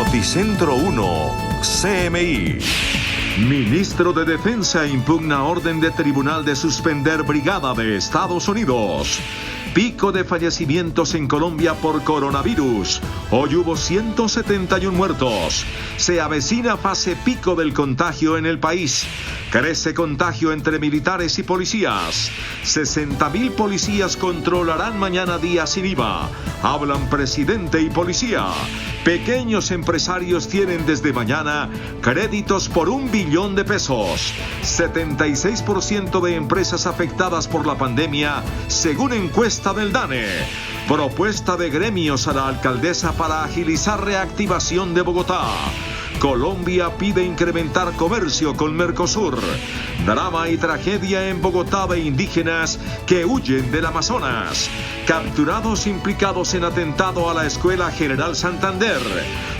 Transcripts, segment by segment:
Noticentro 1, CMI. Ministro de Defensa impugna orden de tribunal de suspender brigada de Estados Unidos. Pico de fallecimientos en Colombia por coronavirus. Hoy hubo 171 muertos. Se avecina fase pico del contagio en el país. Crece contagio entre militares y policías. 60.000 policías controlarán mañana día sin IVA. Hablan presidente y policía. Pequeños empresarios tienen desde mañana créditos por $1 billón. 76% de empresas afectadas por la pandemia, según encuesta del DANE. Propuesta de gremios a la alcaldesa para agilizar reactivación de Bogotá. Colombia pide incrementar comercio con Mercosur. Drama y tragedia en Bogotá de indígenas que huyen del Amazonas. Capturados implicados en atentado a la Escuela General Santander.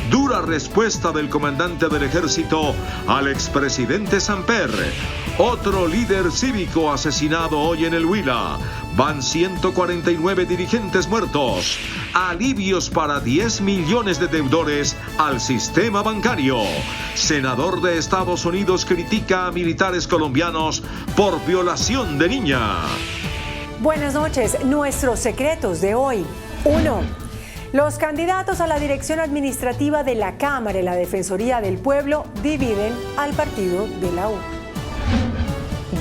Dura respuesta del comandante del ejército al expresidente Samper. Otro líder cívico asesinado hoy en el Huila. Van 149 dirigentes muertos. Alivios para 10 millones de deudores al sistema bancario. Senador de Estados Unidos critica a militares colombianos por violación de niña. Buenas noches. Nuestros secretos de hoy. 1. Los candidatos a la dirección administrativa de la Cámara y la Defensoría del Pueblo dividen al partido de la U.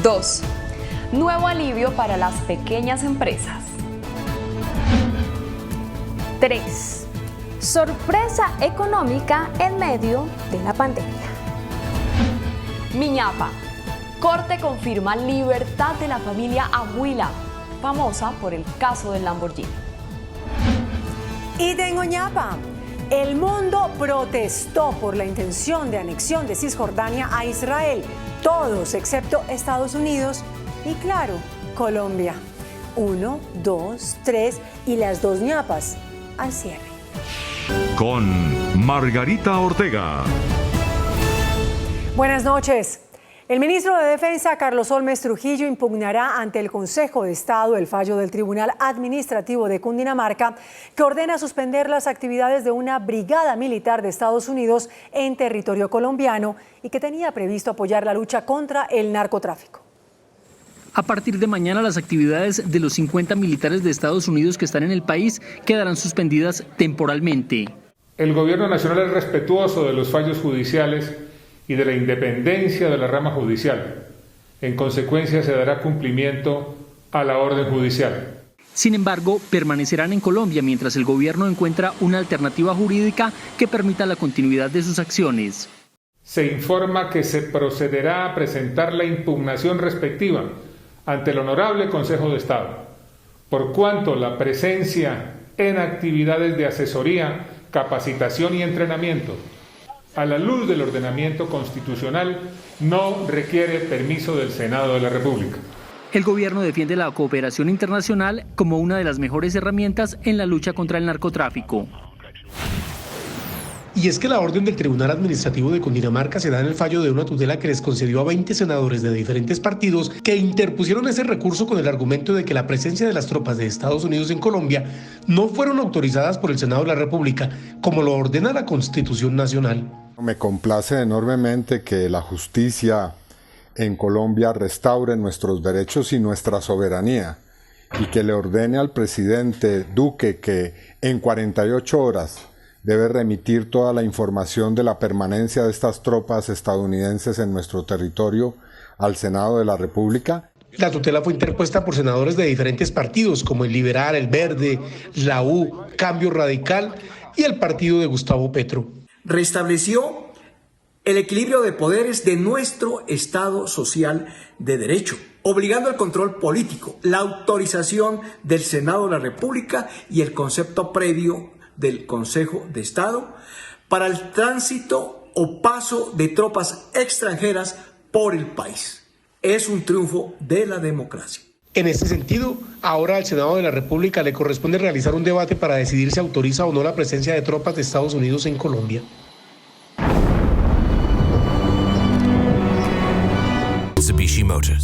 2. Nuevo alivio para las pequeñas empresas. 3. Sorpresa económica en medio de la pandemia. Miñapa. Corte confirma libertad de la familia Abuila, famosa por el caso del Lamborghini. Y tengo ñapa. El mundo protestó por la intención de anexión de Cisjordania a Israel. Todos excepto Estados Unidos y, claro, Colombia. 1, 2, 3 y las dos ñapas al cierre. Con Margarita Ortega. Buenas noches. El ministro de Defensa, Carlos Holmes Trujillo, impugnará ante el Consejo de Estado el fallo del Tribunal Administrativo de Cundinamarca que ordena suspender las actividades de una brigada militar de Estados Unidos en territorio colombiano y que tenía previsto apoyar la lucha contra el narcotráfico. A partir de mañana, las actividades de los 50 militares de Estados Unidos que están en el país quedarán suspendidas temporalmente. El gobierno nacional es respetuoso de los fallos judiciales y de la independencia de la rama judicial. En consecuencia, se dará cumplimiento a la orden judicial. Sin embargo, permanecerán en Colombia mientras el gobierno encuentra una alternativa jurídica que permita la continuidad de sus acciones. Se informa que se procederá a presentar la impugnación respectiva ante el Honorable Consejo de Estado, por cuanto la presencia en actividades de asesoría, capacitación y entrenamiento, a la luz del ordenamiento constitucional, no requiere permiso del Senado de la República. El gobierno defiende la cooperación internacional como una de las mejores herramientas en la lucha contra el narcotráfico. Y es que la orden del Tribunal Administrativo de Cundinamarca se da en el fallo de una tutela que les concedió a 20 senadores de diferentes partidos que interpusieron ese recurso con el argumento de que la presencia de las tropas de Estados Unidos en Colombia no fueron autorizadas por el Senado de la República, como lo ordena la Constitución Nacional. Me complace enormemente que la justicia en Colombia restaure nuestros derechos y nuestra soberanía y que le ordene al presidente Duque que en 48 horas debe remitir toda la información de la permanencia de estas tropas estadounidenses en nuestro territorio al Senado de la República. La tutela fue interpuesta por senadores de diferentes partidos como el Liberal, el Verde, la U, Cambio Radical y el partido de Gustavo Petro. Restableció el equilibrio de poderes de nuestro Estado social de derecho, obligando al control político, la autorización del Senado de la República y el concepto previo del Consejo de Estado para el tránsito o paso de tropas extranjeras por el país. Es un triunfo de la democracia. En este sentido, ahora al Senado de la República le corresponde realizar un debate para decidir si autoriza o no la presencia de tropas de Estados Unidos en Colombia. Mitsubishi Motors.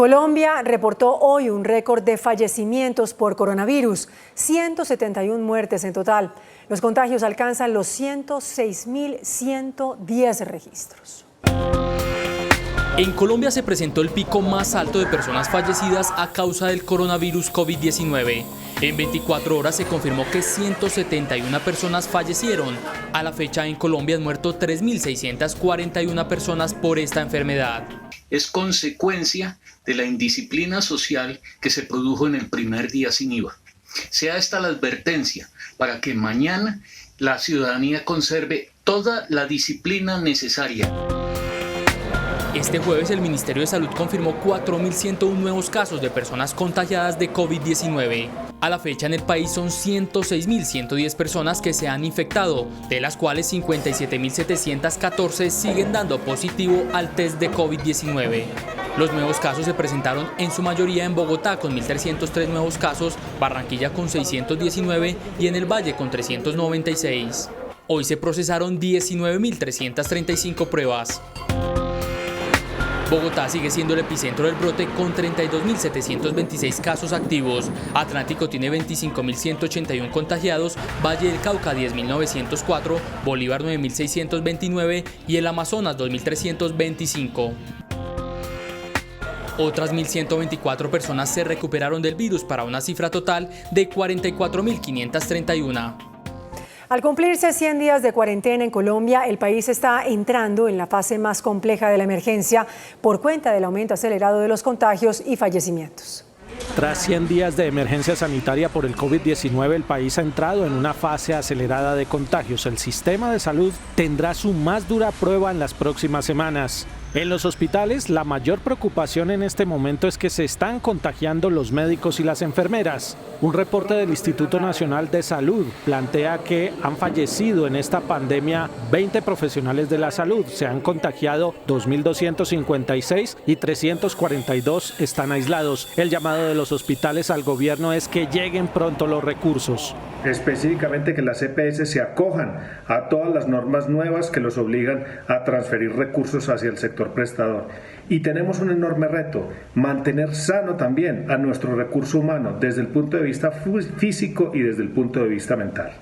Colombia reportó hoy un récord de fallecimientos por coronavirus, 171 muertes en total. Los contagios alcanzan los 106.110 registros. En Colombia se presentó el pico más alto de personas fallecidas a causa del coronavirus COVID-19. En 24 horas se confirmó que 171 personas fallecieron. A la fecha en Colombia han muerto 3.641 personas por esta enfermedad. Es consecuencia de la indisciplina social que se produjo en el primer día sin IVA. Sea esta la advertencia para que mañana la ciudadanía conserve toda la disciplina necesaria. Este jueves el Ministerio de Salud confirmó 4.101 nuevos casos de personas contagiadas de COVID-19. A la fecha en el país son 106.110 personas que se han infectado, de las cuales 57.714 siguen dando positivo al test de COVID-19. Los nuevos casos se presentaron en su mayoría en Bogotá con 1.303 nuevos casos, Barranquilla con 619 y en el Valle con 396. Hoy se procesaron 19.335 pruebas. Bogotá sigue siendo el epicentro del brote con 32.726 casos activos. Atlántico tiene 25.181 contagiados, Valle del Cauca 10.904, Bolívar 9.629 y el Amazonas 2.325. Otras 1.124 personas se recuperaron del virus para una cifra total de 44.531. Al cumplirse 100 días de cuarentena en Colombia, el país está entrando en la fase más compleja de la emergencia por cuenta del aumento acelerado de los contagios y fallecimientos. Tras 100 días de emergencia sanitaria por el COVID-19, el país ha entrado en una fase acelerada de contagios. El sistema de salud tendrá su más dura prueba en las próximas semanas. En los hospitales, la mayor preocupación en este momento es que se están contagiando los médicos y las enfermeras. Un reporte del Instituto Nacional de Salud plantea que han fallecido en esta pandemia 20 profesionales de la salud. Se han contagiado 2.256 y 342 están aislados. El llamado de los hospitales al gobierno es que lleguen pronto los recursos. Específicamente que las EPS se acojan a todas las normas nuevas que los obligan a transferir recursos hacia el sector prestador. Y tenemos un enorme reto, mantener sano también a nuestro recurso humano desde el punto de vista físico y desde el punto de vista mental.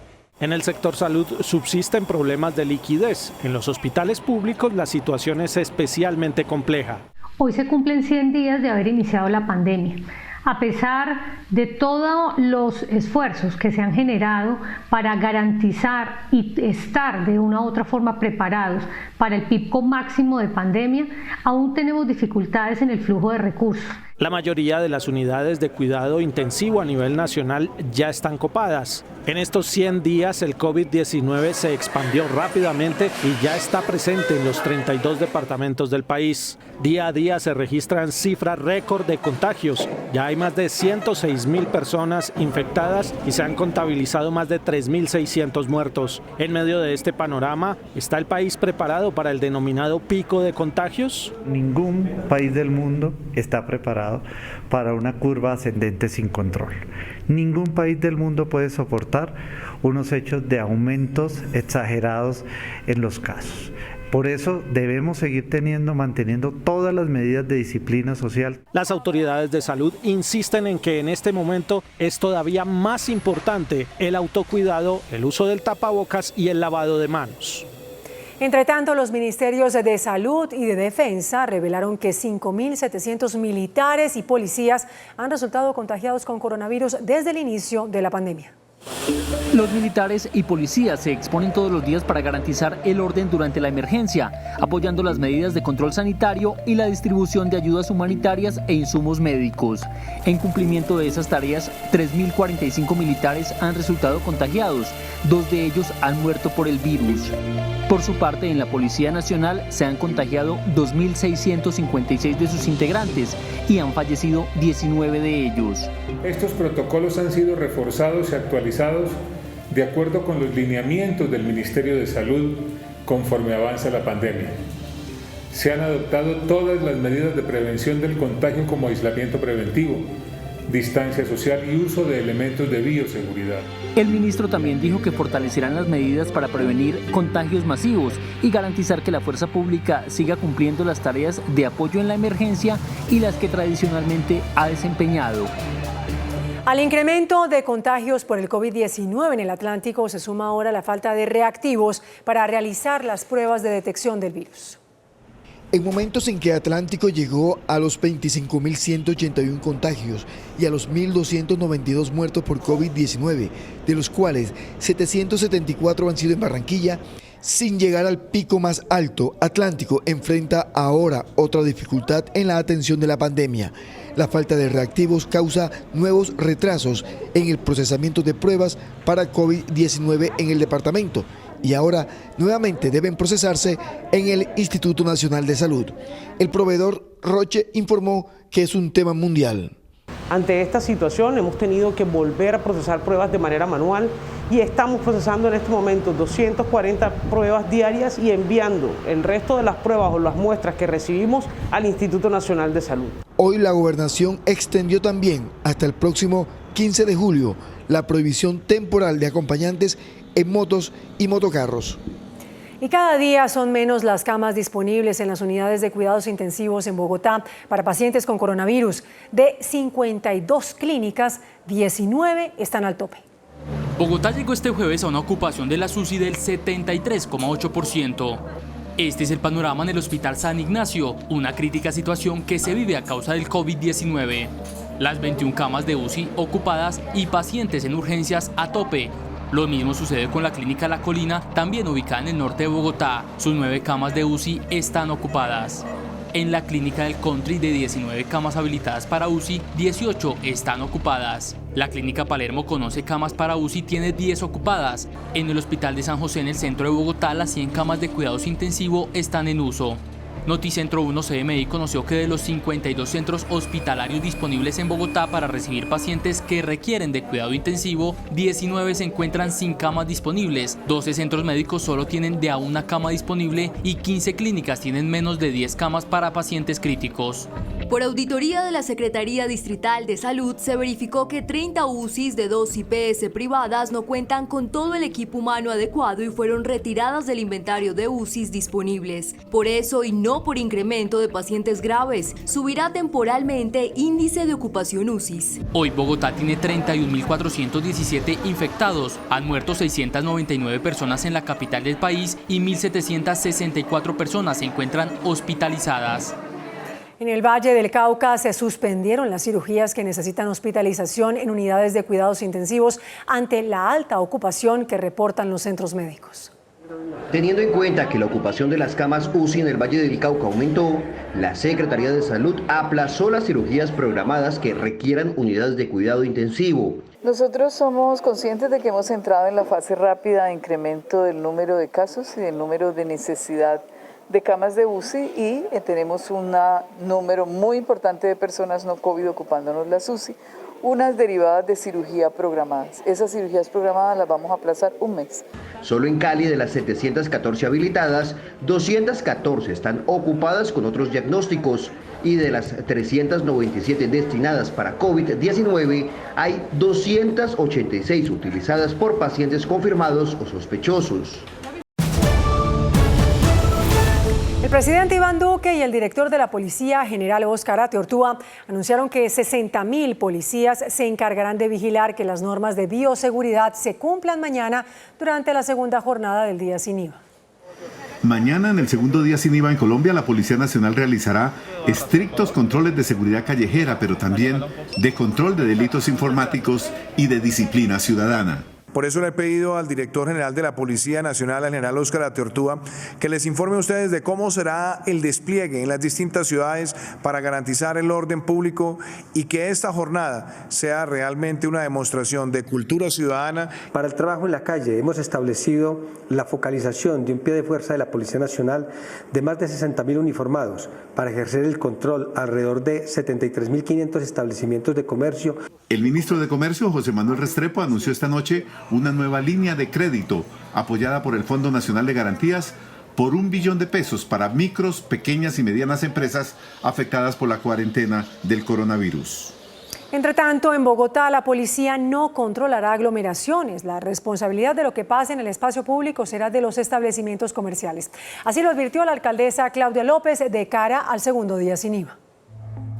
En el sector salud subsisten problemas de liquidez. En los hospitales públicos la situación es especialmente compleja. Hoy se cumplen 100 días de haber iniciado la pandemia. A pesar de todos los esfuerzos que se han generado para garantizar y estar de una u otra forma preparados para el pico máximo de pandemia, aún tenemos dificultades en el flujo de recursos. La mayoría de las unidades de cuidado intensivo a nivel nacional ya están copadas. En estos 100 días el COVID-19 se expandió rápidamente y ya está presente en los 32 departamentos del país. Día a día se registran cifras récord de contagios. Ya hay más de 106.000 personas infectadas y se han contabilizado más de 3.600 muertos. En medio de este panorama, ¿está el país preparado para el denominado pico de contagios? Ningún país del mundo está preparado para una curva ascendente sin control. Ningún país del mundo puede soportar unos hechos de aumentos exagerados en los casos. Por eso debemos seguir manteniendo todas las medidas de disciplina social. Las autoridades de salud insisten en que en este momento es todavía más importante el autocuidado, el uso del tapabocas y el lavado de manos. Entre tanto, los ministerios de Salud y de Defensa revelaron que 5.700 militares y policías han resultado contagiados con coronavirus desde el inicio de la pandemia. Los militares y policías se exponen todos los días para garantizar el orden durante la emergencia, apoyando las medidas de control sanitario y la distribución de ayudas humanitarias e insumos médicos. En cumplimiento de esas tareas, 3.045 militares han resultado contagiados, 2 de ellos han muerto por el virus. Por su parte, en la Policía Nacional se han contagiado 2.656 de sus integrantes y han fallecido 19 de ellos. Estos protocolos han sido reforzados y actualizados de acuerdo con los lineamientos del Ministerio de Salud conforme avanza la pandemia. Se han adoptado todas las medidas de prevención del contagio como aislamiento preventivo, distancia social y uso de elementos de bioseguridad. El ministro también dijo que fortalecerán las medidas para prevenir contagios masivos y garantizar que la fuerza pública siga cumpliendo las tareas de apoyo en la emergencia y las que tradicionalmente ha desempeñado. Al incremento de contagios por el COVID-19 en el Atlántico se suma ahora la falta de reactivos para realizar las pruebas de detección del virus. En momentos en que Atlántico llegó a los 25.181 contagios y a los 1.292 muertos por COVID-19, de los cuales 774 han sido en Barranquilla, sin llegar al pico más alto, Atlántico enfrenta ahora otra dificultad en la atención de la pandemia. La falta de reactivos causa nuevos retrasos en el procesamiento de pruebas para COVID-19 en el departamento y ahora nuevamente deben procesarse en el Instituto Nacional de Salud. El proveedor Roche informó que es un tema mundial. Ante esta situación hemos tenido que volver a procesar pruebas de manera manual y estamos procesando en este momento 240 pruebas diarias y enviando el resto de las pruebas o las muestras que recibimos al Instituto Nacional de Salud. Hoy la gobernación extendió también hasta el próximo 15 de julio la prohibición temporal de acompañantes en motos y motocarros. Y cada día son menos las camas disponibles en las unidades de cuidados intensivos en Bogotá para pacientes con coronavirus. De 52 clínicas, 19 están al tope. Bogotá llegó este jueves a una ocupación de la UCI del 73,8%. Este es el panorama en el Hospital San Ignacio, una crítica situación que se vive a causa del COVID-19. Las 21 camas de UCI ocupadas y pacientes en urgencias a tope. Lo mismo sucede con la Clínica La Colina, también ubicada en el norte de Bogotá. Sus 9 camas de UCI están ocupadas. En la Clínica del Country, de 19 camas habilitadas para UCI, 18 están ocupadas. La Clínica Palermo, con 11 camas para UCI, tiene 10 ocupadas. En el Hospital de San José, en el centro de Bogotá, las 100 camas de cuidados intensivos están en uso. Noticentro 1 CMI conoció que de los 52 centros hospitalarios disponibles en Bogotá para recibir pacientes que requieren de cuidado intensivo, 19 se encuentran sin camas disponibles, 12 centros médicos solo tienen de a una cama disponible y 15 clínicas tienen menos de 10 camas para pacientes críticos. Por auditoría de la Secretaría Distrital de Salud, se verificó que 30 UCIs de 2 IPS privadas no cuentan con todo el equipo humano adecuado y fueron retiradas del inventario de UCIs disponibles. Por eso, y no por incremento de pacientes graves, subirá temporalmente índice de ocupación UCIs. Hoy Bogotá tiene 31.417 infectados, han muerto 699 personas en la capital del país y 1.764 personas se encuentran hospitalizadas. En el Valle del Cauca se suspendieron las cirugías que necesitan hospitalización en unidades de cuidados intensivos ante la alta ocupación que reportan los centros médicos. Teniendo en cuenta que la ocupación de las camas UCI en el Valle del Cauca aumentó, la Secretaría de Salud aplazó las cirugías programadas que requieran unidades de cuidado intensivo. Nosotros somos conscientes de que hemos entrado en la fase rápida de incremento del número de casos y del número de necesidad de camas de UCI y tenemos un número muy importante de personas no COVID ocupándonos las UCI, unas derivadas de cirugía programadas. Esas cirugías programadas las vamos a aplazar un mes. Solo en Cali, de las 714 habilitadas, 214 están ocupadas con otros diagnósticos y de las 397 destinadas para COVID-19, hay 286 utilizadas por pacientes confirmados o sospechosos. El presidente Iván Duque y el director de la Policía, general Óscar Ateortúa, anunciaron que 60.000 policías se encargarán de vigilar que las normas de bioseguridad se cumplan mañana durante la segunda jornada del Día Sin IVA. Mañana, en el segundo Día Sin IVA en Colombia, la Policía Nacional realizará estrictos controles de seguridad callejera, pero también de control de delitos informáticos y de disciplina ciudadana. Por eso le he pedido al director general de la Policía Nacional, al general Óscar Ateortúa, que les informe a ustedes de cómo será el despliegue en las distintas ciudades para garantizar el orden público y que esta jornada sea realmente una demostración de cultura ciudadana. Para el trabajo en la calle hemos establecido la focalización de un pie de fuerza de la Policía Nacional de más de 60.000 uniformados para ejercer el control alrededor de 73.500 establecimientos de comercio. El ministro de Comercio, José Manuel Restrepo, anunció esta noche una nueva línea de crédito apoyada por el Fondo Nacional de Garantías por $1 billón para micros, pequeñas y medianas empresas afectadas por la cuarentena del coronavirus. Entre tanto, en Bogotá, la policía no controlará aglomeraciones. La responsabilidad de lo que pase en el espacio público será de los establecimientos comerciales. Así lo advirtió la alcaldesa Claudia López de cara al segundo día sin IVA.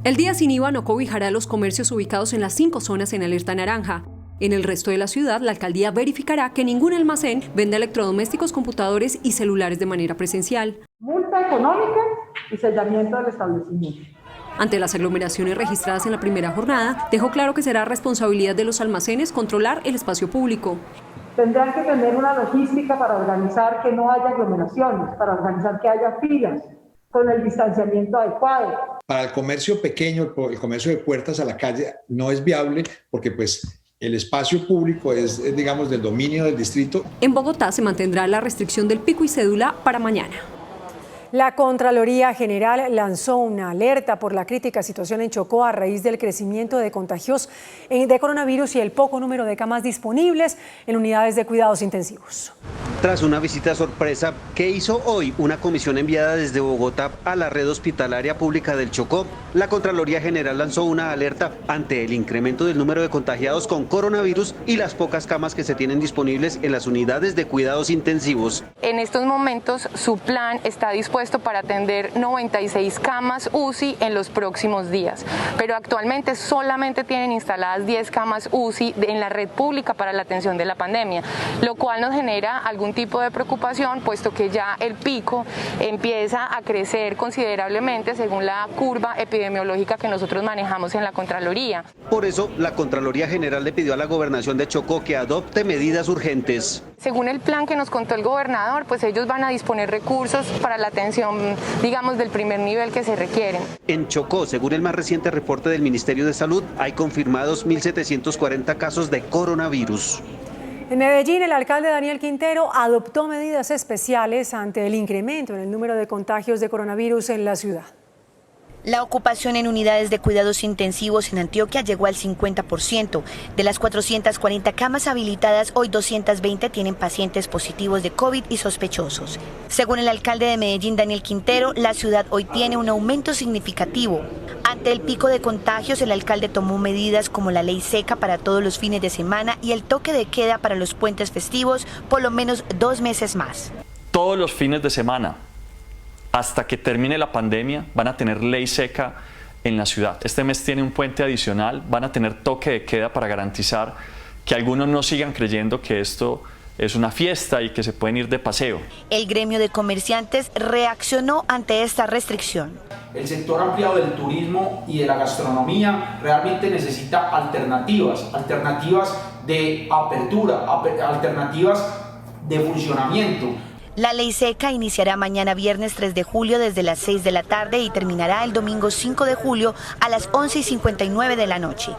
El día sin IVA no cobijará a los comercios ubicados en las 5 zonas en alerta naranja. En el resto de la ciudad, la alcaldía verificará que ningún almacén venda electrodomésticos, computadores y celulares de manera presencial. Multa económica y sellamiento del establecimiento. Ante las aglomeraciones registradas en la primera jornada, dejó claro que será responsabilidad de los almacenes controlar el espacio público. Tendrán que tener una logística para organizar que no haya aglomeraciones, para organizar que haya filas, con el distanciamiento adecuado. Para el comercio pequeño, el comercio de puertas a la calle no es viable porque pues el espacio público es, digamos, del dominio del distrito. En Bogotá se mantendrá la restricción del pico y cédula para mañana. La Contraloría General lanzó una alerta por la crítica situación en Chocó a raíz del crecimiento de contagios de coronavirus y el poco número de camas disponibles en unidades de cuidados intensivos. Tras una visita sorpresa que hizo hoy una comisión enviada desde Bogotá a la red hospitalaria pública del Chocó, la Contraloría General lanzó una alerta ante el incremento del número de contagiados con coronavirus y las pocas camas que se tienen disponibles en las unidades de cuidados intensivos. En estos momentos su plan está dispuesto para atender 96 camas UCI en los próximos días, pero actualmente solamente tienen instaladas 10 camas UCI en la red pública para la atención de la pandemia, lo cual nos genera algún tipo de preocupación, puesto que ya el pico empieza a crecer considerablemente según la curva epidemiológica que nosotros manejamos en la Contraloría. Por eso, la Contraloría General le pidió a la Gobernación de Chocó que adopte medidas urgentes. Según el plan que nos contó el gobernador, pues ellos van a disponer recursos para la atención, digamos, del primer nivel que se requieren. En Chocó, según el más reciente reporte del Ministerio de Salud, hay confirmados 1.740 casos de coronavirus. En Medellín, el alcalde Daniel Quintero adoptó medidas especiales ante el incremento en el número de contagios de coronavirus en la ciudad. La ocupación en unidades de cuidados intensivos en Antioquia llegó al 50%. De las 440 camas habilitadas, hoy 220 tienen pacientes positivos de COVID y sospechosos. Según el alcalde de Medellín, Daniel Quintero, la ciudad hoy tiene un aumento significativo. Ante el pico de contagios, el alcalde tomó medidas como la ley seca para todos los fines de semana y el toque de queda para los puentes festivos por lo menos 2 meses más. Todos los fines de semana, hasta que termine la pandemia, van a tener ley seca en la ciudad. Este mes tiene un puente adicional, van a tener toque de queda para garantizar que algunos no sigan creyendo que esto es una fiesta y que se pueden ir de paseo. El gremio de comerciantes reaccionó ante esta restricción. El sector ampliado del turismo y de la gastronomía realmente necesita alternativas de apertura, alternativas de funcionamiento. La ley seca iniciará mañana viernes 3 de julio desde las 6 de la tarde y terminará el domingo 5 de julio a las 11:59 de la noche.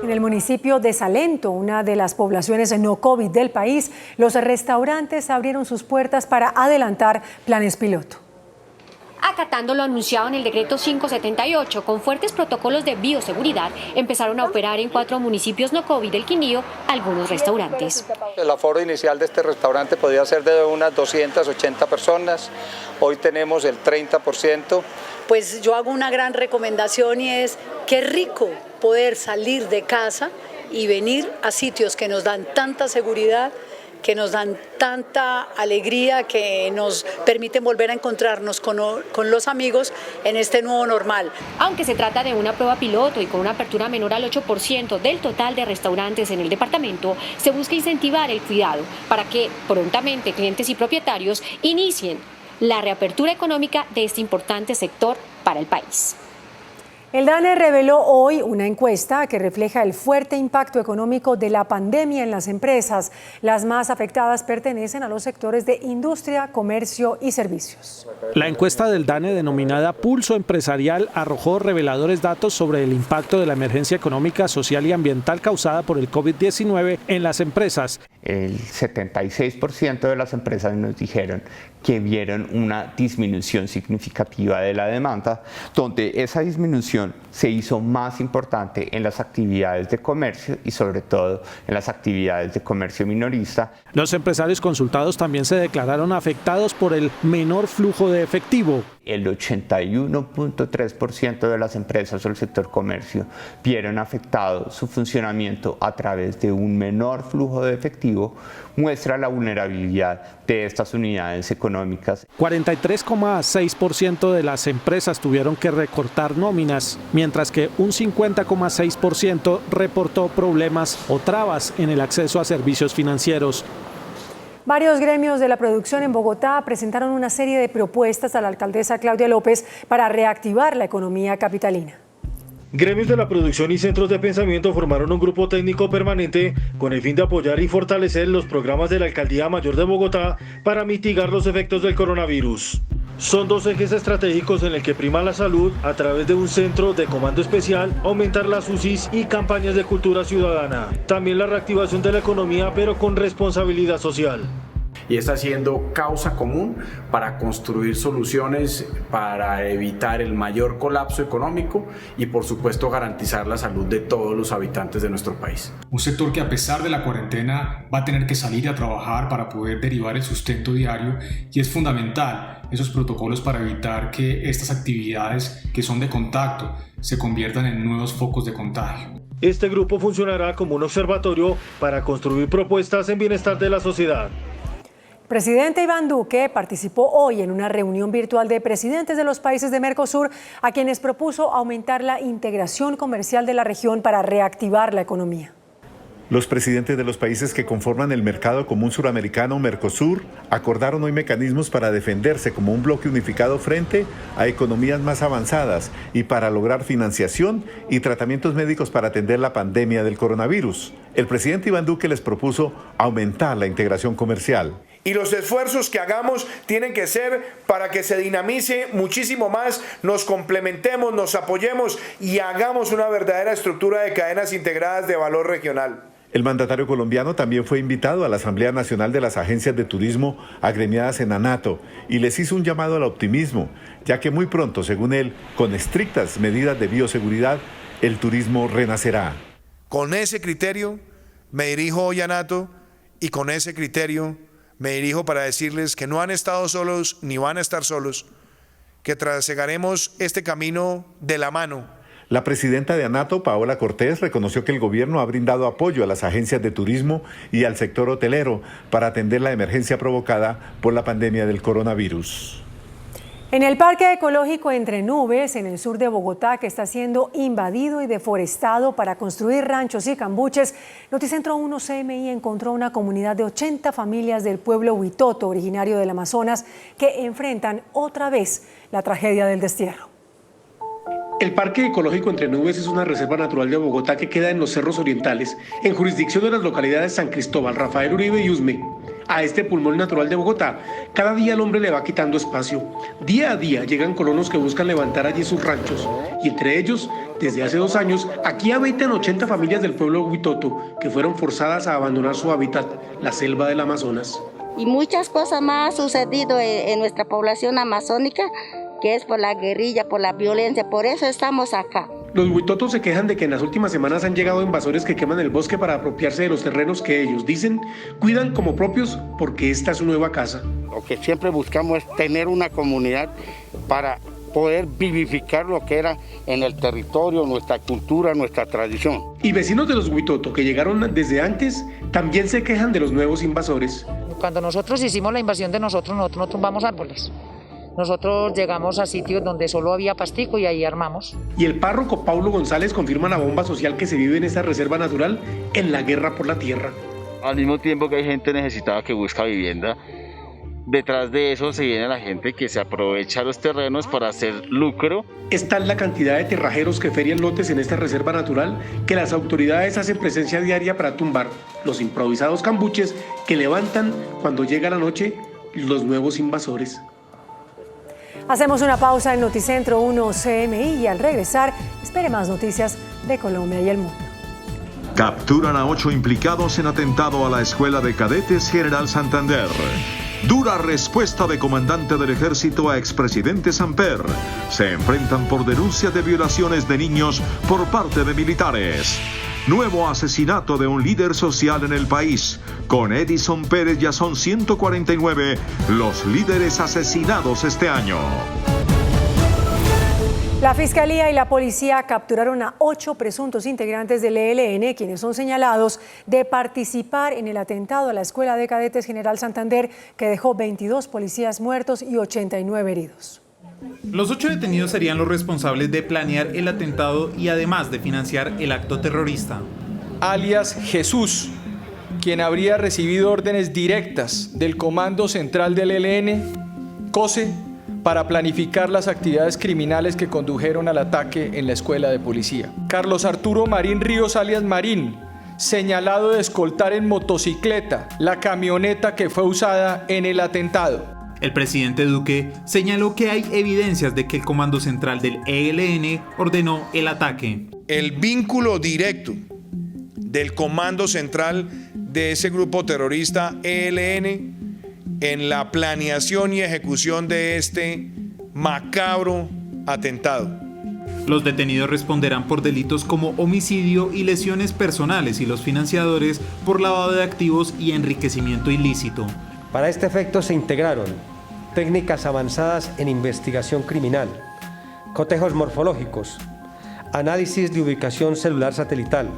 En el municipio de Salento, una de las poblaciones no COVID del país, los restaurantes abrieron sus puertas para adelantar planes piloto. Acatando lo anunciado en el decreto 578, con fuertes protocolos de bioseguridad, empezaron a operar en 4 municipios no COVID del Quindío algunos restaurantes. El aforo inicial de este restaurante podía ser de unas 280 personas, hoy tenemos el 30%. Pues yo hago una gran recomendación y es qué rico poder salir de casa y venir a sitios que nos dan tanta seguridad, que nos dan tanta alegría, que nos permiten volver a encontrarnos con los amigos en este nuevo normal. Aunque se trata de una prueba piloto y con una apertura menor al 8% del total de restaurantes en el departamento, se busca incentivar el cuidado para que prontamente clientes y propietarios inicien la reapertura económica de este importante sector para el país. El DANE reveló hoy una encuesta que refleja el fuerte impacto económico de la pandemia en las empresas. Las más afectadas pertenecen a los sectores de industria, comercio y servicios. La encuesta del DANE denominada Pulso Empresarial arrojó reveladores datos sobre el impacto de la emergencia económica, social y ambiental causada por el COVID-19 en las empresas. El 76% de las empresas nos dijeron que vieron una disminución significativa de la demanda, donde esa disminución se hizo más importante en las actividades de comercio y sobre todo en las actividades de comercio minorista. Los empresarios consultados también se declararon afectados por el menor flujo de efectivo. El 81.3% de las empresas del sector comercio vieron afectado su funcionamiento a través de un menor flujo de efectivo, muestra la vulnerabilidad de estas unidades económicas. 43,6% de las empresas tuvieron que recortar nóminas, mientras que un 50,6% reportó problemas o trabas en el acceso a servicios financieros. Varios gremios de la producción en Bogotá presentaron una serie de propuestas a la alcaldesa Claudia López para reactivar la economía capitalina. Gremios de la producción y centros de pensamiento formaron un grupo técnico permanente con el fin de apoyar y fortalecer los programas de la Alcaldía Mayor de Bogotá para mitigar los efectos del coronavirus. Son dos ejes estratégicos en el que prima la salud a través de un centro de comando especial, aumentar las UCIs y campañas de cultura ciudadana. También la reactivación de la economía, pero con responsabilidad social. Y está siendo causa común para construir soluciones para evitar el mayor colapso económico y por supuesto garantizar la salud de todos los habitantes de nuestro país. Un sector que a pesar de la cuarentena va a tener que salir a trabajar para poder derivar el sustento diario, y es fundamental esos protocolos para evitar que estas actividades que son de contacto se conviertan en nuevos focos de contagio. Este grupo funcionará como un observatorio para construir propuestas en bienestar de la sociedad. Presidente Iván Duque participó hoy en una reunión virtual de presidentes de los países de Mercosur, a quienes propuso aumentar la integración comercial de la región para reactivar la economía. Los presidentes de los países que conforman el Mercado Común Suramericano, Mercosur, acordaron hoy mecanismos para defenderse como un bloque unificado frente a economías más avanzadas y para lograr financiación y tratamientos médicos para atender la pandemia del coronavirus. El presidente Iván Duque les propuso aumentar la integración comercial. Y los esfuerzos que hagamos tienen que ser para que se dinamice muchísimo más, nos complementemos, nos apoyemos y hagamos una verdadera estructura de cadenas integradas de valor regional. El mandatario colombiano también fue invitado a la Asamblea Nacional de las Agencias de Turismo agremiadas en ANATO y les hizo un llamado al optimismo, ya que muy pronto, según él, con estrictas medidas de bioseguridad, el turismo renacerá. Con ese criterio me dirijo hoy a ANATO y con ese criterio me dirijo para decirles que no han estado solos ni van a estar solos, que trasegaremos este camino de la mano. La presidenta de ANATO, Paola Cortés, reconoció que el gobierno ha brindado apoyo a las agencias de turismo y al sector hotelero para atender la emergencia provocada por la pandemia del coronavirus. En el Parque Ecológico Entre Nubes, en el sur de Bogotá, que está siendo invadido y deforestado para construir ranchos y cambuches, Noticentro 1 CMI encontró una comunidad de 80 familias del pueblo Huitoto, originario del Amazonas, que enfrentan otra vez la tragedia del destierro. El Parque Ecológico Entre Nubes es una reserva natural de Bogotá que queda en los cerros orientales, en jurisdicción de las localidades San Cristóbal, Rafael Uribe y Usme. A este pulmón natural de Bogotá, cada día el hombre le va quitando espacio. Día a día llegan colonos que buscan levantar allí sus ranchos, y entre ellos, desde hace 2 años, aquí habitan 80 familias del pueblo Huitoto, que fueron forzadas a abandonar su hábitat, la selva del Amazonas. Y muchas cosas más han sucedido en nuestra población amazónica, que es por la guerrilla, por la violencia, por eso estamos acá. Los huitotos se quejan de que en las últimas semanas han llegado invasores que queman el bosque para apropiarse de los terrenos que ellos, dicen, cuidan como propios porque esta es su nueva casa. Lo que siempre buscamos es tener una comunidad para poder vivificar lo que era en el territorio, nuestra cultura, nuestra tradición. Y vecinos de los huitoto que llegaron desde antes también se quejan de los nuevos invasores. Cuando nosotros hicimos la invasión de nosotros no tumbamos árboles. Nosotros llegamos a sitios donde solo había pastico y ahí armamos. Y el párroco Paulo González confirma la bomba social que se vive en esta reserva natural en la guerra por la tierra. Al mismo tiempo que hay gente necesitada que busca vivienda, detrás de eso se viene la gente que se aprovecha los terrenos para hacer lucro. Es tal la cantidad de terrajeros que ferian lotes en esta reserva natural que las autoridades hacen presencia diaria para tumbar los improvisados cambuches que levantan cuando llega la noche los nuevos invasores. Hacemos una pausa en Noticentro 1 CMI y al regresar, espere más noticias de Colombia y el mundo. Capturan a 8 implicados en atentado a la Escuela de Cadetes General Santander. Dura respuesta de comandante del ejército a expresidente Samper. Se enfrentan por denuncias de violaciones de niños por parte de militares. Nuevo asesinato de un líder social en el país. Con Edison Pérez ya son 149 los líderes asesinados este año. La Fiscalía y la Policía capturaron a 8 presuntos integrantes del ELN, quienes son señalados de participar en el atentado a la Escuela de Cadetes General Santander, que dejó 22 policías muertos y 89 heridos. Los 8 detenidos serían los responsables de planear el atentado y además de financiar el acto terrorista. Alias Jesús, quien habría recibido órdenes directas del Comando Central del ELN, COSE, para planificar las actividades criminales que condujeron al ataque en la escuela de policía. Carlos Arturo Marín Ríos, alias Marín, señalado de escoltar en motocicleta la camioneta que fue usada en el atentado. El presidente Duque señaló que hay evidencias de que el Comando Central del ELN ordenó el ataque. El vínculo directo del Comando Central de ese grupo terrorista ELN en la planeación y ejecución de este macabro atentado. Los detenidos responderán por delitos como homicidio y lesiones personales y los financiadores por lavado de activos y enriquecimiento ilícito. Para este efecto se integraron técnicas avanzadas en investigación criminal, cotejos morfológicos, análisis de ubicación celular satelital.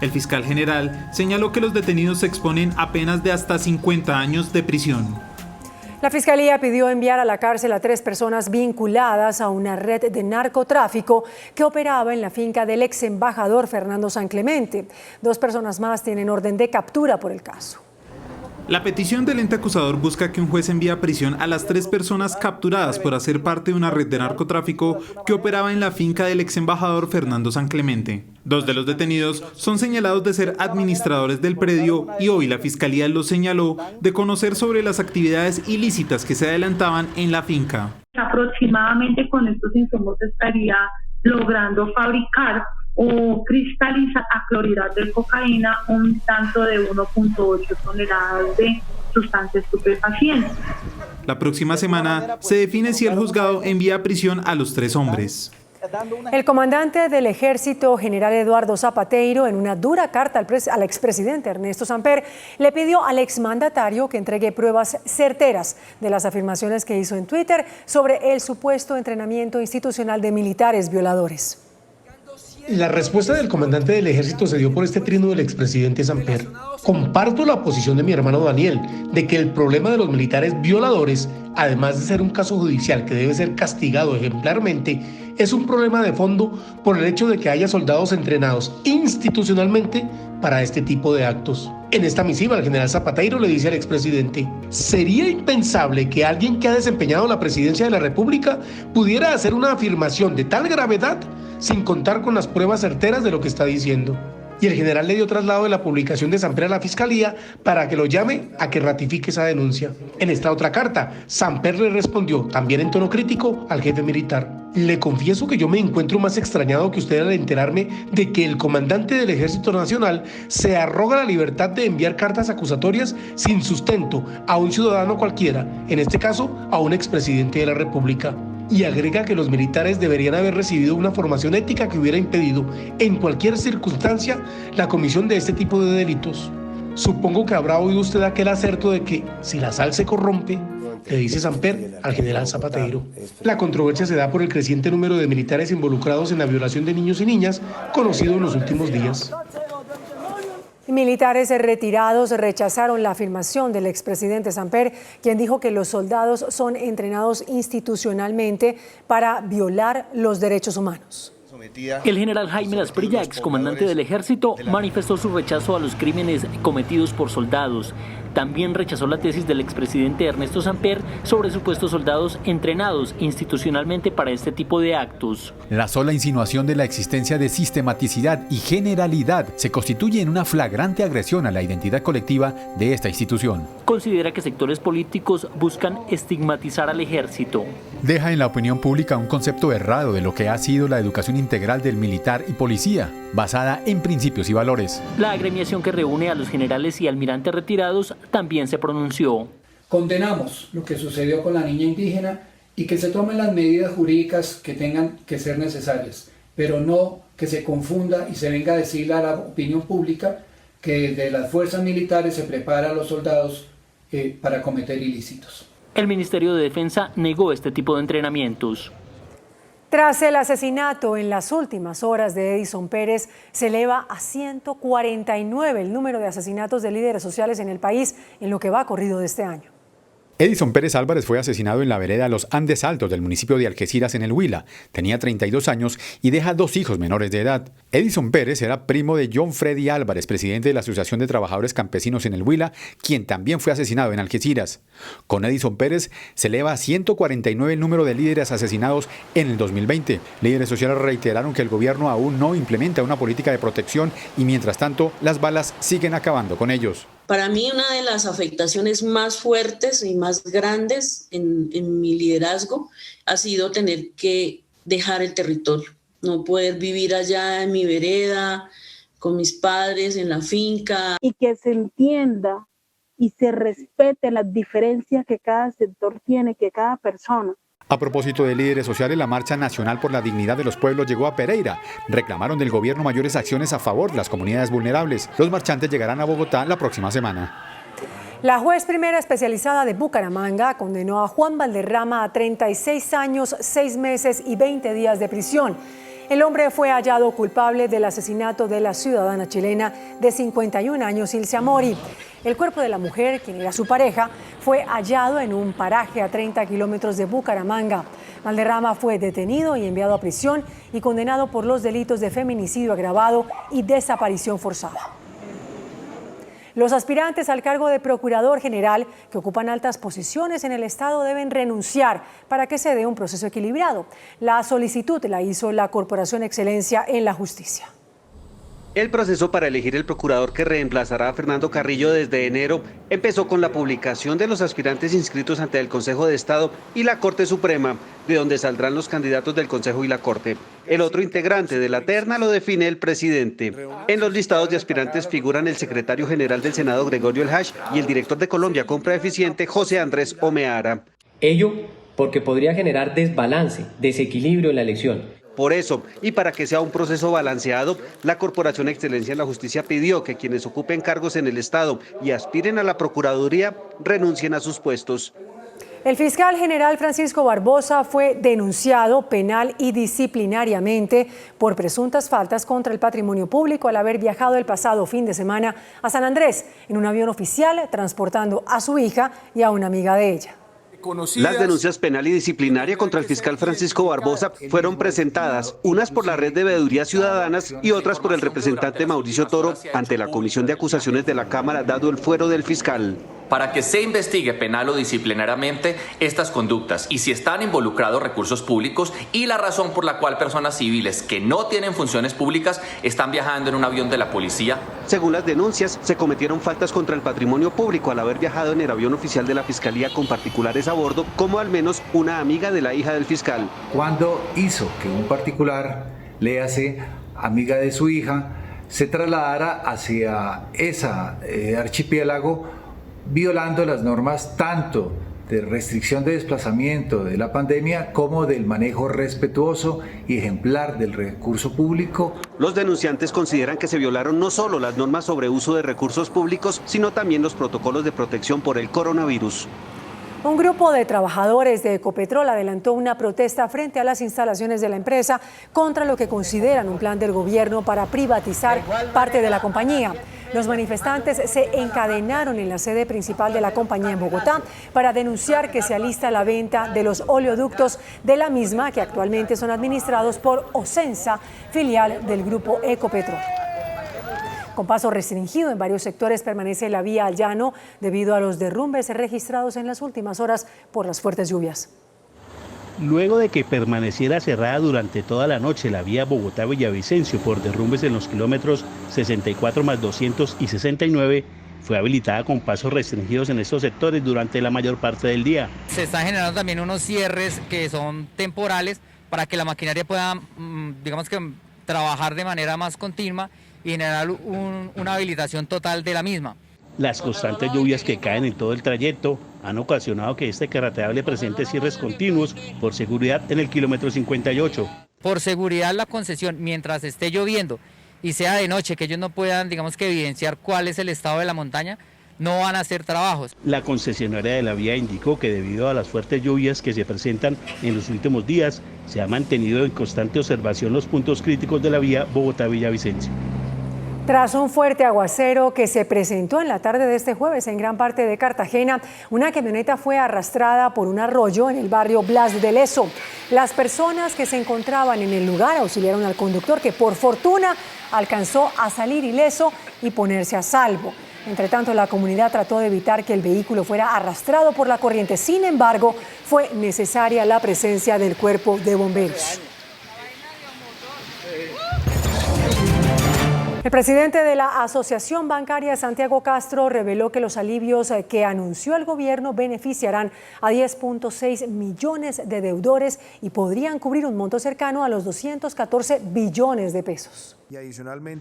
El fiscal general señaló que los detenidos se exponen a penas de hasta 50 años de prisión. La Fiscalía pidió enviar a la cárcel a 3 personas vinculadas a una red de narcotráfico que operaba en la finca del ex embajador Fernando San Clemente. 2 personas más tienen orden de captura por el caso. La petición del ente acusador busca que un juez envíe a prisión a las 3 personas capturadas por hacer parte de una red de narcotráfico que operaba en la finca del ex embajador Fernando San Clemente. 2 de los detenidos son señalados de ser administradores del predio y hoy la Fiscalía los señaló de conocer sobre las actividades ilícitas que se adelantaban en la finca. Aproximadamente con estos insumos estaría logrando fabricar o cristaliza a clorhidrato de cocaína un tanto de 1.8 toneladas de sustancia estupefaciente. La próxima semana se define si el juzgado envía a prisión a los 3 hombres. El comandante del Ejército, general Eduardo Zapateiro, en una dura carta al expresidente Ernesto Samper, le pidió al exmandatario que entregue pruebas certeras de las afirmaciones que hizo en Twitter sobre el supuesto entrenamiento institucional de militares violadores. La respuesta del comandante del Ejército se dio por este trino del expresidente Samper. Comparto la posición de mi hermano Daniel de que el problema de los militares violadores, además de ser un caso judicial que debe ser castigado ejemplarmente, es un problema de fondo por el hecho de que haya soldados entrenados institucionalmente para este tipo de actos. En esta misiva, el general Zapateiro le dice al expresidente: sería impensable que alguien que ha desempeñado la presidencia de la República pudiera hacer una afirmación de tal gravedad sin contar con las pruebas certeras de lo que está diciendo. Y el general le dio traslado de la publicación de Samper a la Fiscalía para que lo llame a que ratifique esa denuncia. En esta otra carta, Samper le respondió, también en tono crítico, al jefe militar: le confieso que yo me encuentro más extrañado que usted al enterarme de que el comandante del Ejército Nacional se arroga la libertad de enviar cartas acusatorias sin sustento a un ciudadano cualquiera, en este caso a un expresidente de la República. Y agrega que los militares deberían haber recibido una formación ética que hubiera impedido, en cualquier circunstancia, la comisión de este tipo de delitos. Supongo que habrá oído usted aquel acerto de que, si la sal se corrompe, le dice Samper al general Zapateiro. La controversia se da por el creciente número de militares involucrados en la violación de niños y niñas, conocido en los últimos días. Militares retirados rechazaron la afirmación del expresidente Samper, quien dijo que los soldados son entrenados institucionalmente para violar los derechos humanos. El general Jaime Lasprilla, excomandante del Ejército, manifestó su rechazo a los crímenes cometidos por soldados. También rechazó la tesis del expresidente Ernesto Samper sobre supuestos soldados entrenados institucionalmente para este tipo de actos. La sola insinuación de la existencia de sistematicidad y generalidad se constituye en una flagrante agresión a la identidad colectiva de esta institución. Considera que sectores políticos buscan estigmatizar al ejército. Deja en la opinión pública un concepto errado de lo que ha sido la educación integral del militar y policía, basada en principios y valores. La agremiación que reúne a los generales y almirantes retirados también se pronunció. Condenamos lo que sucedió con la niña indígena y que se tomen las medidas jurídicas que tengan que ser necesarias, pero no que se confunda y se venga a decirle a la opinión pública que desde las fuerzas militares se prepara a los soldados para cometer ilícitos. El Ministerio de Defensa negó este tipo de entrenamientos. Tras el asesinato en las últimas horas de Edison Pérez, se eleva a 149 el número de asesinatos de líderes sociales en el país en lo que va corrido de este año. Edison Pérez Álvarez fue asesinado en la vereda Los Andes Altos del municipio de Algeciras en el Huila. Tenía 32 años y deja 2 hijos menores de edad. Edison Pérez era primo de John Freddy Álvarez, presidente de la Asociación de Trabajadores Campesinos en el Huila, quien también fue asesinado en Algeciras. Con Edison Pérez se eleva a 149 el número de líderes asesinados en el 2020. Líderes sociales reiteraron que el gobierno aún no implementa una política de protección y mientras tanto las balas siguen acabando con ellos. Para mí una de las afectaciones más fuertes y más grandes en mi liderazgo ha sido tener que dejar el territorio, no poder vivir allá en mi vereda, con mis padres, en la finca. Y que se entienda y se respete las diferencias que cada sector tiene, que cada persona. A propósito de líderes sociales, la Marcha Nacional por la Dignidad de los Pueblos llegó a Pereira. Reclamaron del gobierno mayores acciones a favor de las comunidades vulnerables. Los marchantes llegarán a Bogotá la próxima semana. La juez primera especializada de Bucaramanga condenó a Juan Valderrama a 36 años, 6 meses y 20 días de prisión. El hombre fue hallado culpable del asesinato de la ciudadana chilena de 51 años, Ilse Amori. El cuerpo de la mujer, quien era su pareja, fue hallado en un paraje a 30 kilómetros de Bucaramanga. Valderrama fue detenido y enviado a prisión y condenado por los delitos de feminicidio agravado y desaparición forzada. Los aspirantes al cargo de procurador general que ocupan altas posiciones en el Estado deben renunciar para que se dé un proceso equilibrado. La solicitud la hizo la Corporación Excelencia en la Justicia. El proceso para elegir el procurador que reemplazará a Fernando Carrillo desde enero empezó con la publicación de los aspirantes inscritos ante el Consejo de Estado y la Corte Suprema, de donde saldrán los candidatos del Consejo y la Corte. El otro integrante de la terna lo define el presidente. En los listados de aspirantes figuran el secretario general del Senado, Gregorio El Hash, y el director de Colombia Compra Eficiente, José Andrés Omeara. Ello porque podría generar desbalance, desequilibrio en la elección. Por eso, y para que sea un proceso balanceado, la Corporación Excelencia en la Justicia pidió que quienes ocupen cargos en el Estado y aspiren a la Procuraduría renuncien a sus puestos. El fiscal general Francisco Barbosa fue denunciado penal y disciplinariamente por presuntas faltas contra el patrimonio público al haber viajado el pasado fin de semana a San Andrés en un avión oficial transportando a su hija y a una amiga de ella. Las denuncias penal y disciplinaria contra el fiscal Francisco Barbosa fueron presentadas, unas por la Red de Veedurías Ciudadanas y otras por el representante Mauricio Toro ante la Comisión de Acusaciones de la Cámara, dado el fuero del fiscal. Para que se investigue penal o disciplinariamente estas conductas y si están involucrados recursos públicos y la razón por la cual personas civiles que no tienen funciones públicas están viajando en un avión de la policía. Según las denuncias, se cometieron faltas contra el patrimonio público al haber viajado en el avión oficial de la Fiscalía con particulares a bordo, como al menos una amiga de la hija del fiscal. Cuando hizo que un particular, léase amiga de su hija, se trasladara hacia ese archipiélago, violando las normas tanto de restricción de desplazamiento de la pandemia como del manejo respetuoso y ejemplar del recurso público. Los denunciantes consideran que se violaron no solo las normas sobre uso de recursos públicos, sino también los protocolos de protección por el coronavirus. Un grupo de trabajadores de Ecopetrol adelantó una protesta frente a las instalaciones de la empresa contra lo que consideran un plan del gobierno para privatizar parte de la compañía. Los manifestantes se encadenaron en la sede principal de la compañía en Bogotá para denunciar que se alista la venta de los oleoductos de la misma, que actualmente son administrados por Ocensa, filial del grupo Ecopetrol. Con paso restringido en varios sectores permanece la vía al llano debido a los derrumbes registrados en las últimas horas por las fuertes lluvias. Luego de que permaneciera cerrada durante toda la noche la vía Bogotá-Villavicencio por derrumbes en los kilómetros 64 más 200 y 69, fue habilitada con pasos restringidos en estos sectores durante la mayor parte del día. Se están generando también unos cierres que son temporales para que la maquinaria pueda, digamos que, trabajar de manera más continua y generar una habilitación total de la misma. Las constantes lluvias que caen en todo el trayecto han ocasionado que este carreteable presente cierres continuos por seguridad en el kilómetro 58. Por seguridad la concesión, mientras esté lloviendo y sea de noche, que ellos no puedan, digamos que, evidenciar cuál es el estado de la montaña, no van a hacer trabajos. La concesionaria de la vía indicó que debido a las fuertes lluvias que se presentan en los últimos días, se ha mantenido en constante observación los puntos críticos de la vía Bogotá-Villavicencio. Tras un fuerte aguacero que se presentó en la tarde de este jueves en gran parte de Cartagena, una camioneta fue arrastrada por un arroyo en el barrio Blas de Lezo. Las personas que se encontraban en el lugar auxiliaron al conductor, que por fortuna alcanzó a salir ileso y ponerse a salvo. Entre tanto, la comunidad trató de evitar que el vehículo fuera arrastrado por la corriente. Sin embargo, fue necesaria la presencia del cuerpo de bomberos. El presidente de la Asociación Bancaria, Santiago Castro, reveló que los alivios que anunció el gobierno beneficiarán a 10.6 millones de deudores y podrían cubrir un monto cercano a los 214 billones de pesos.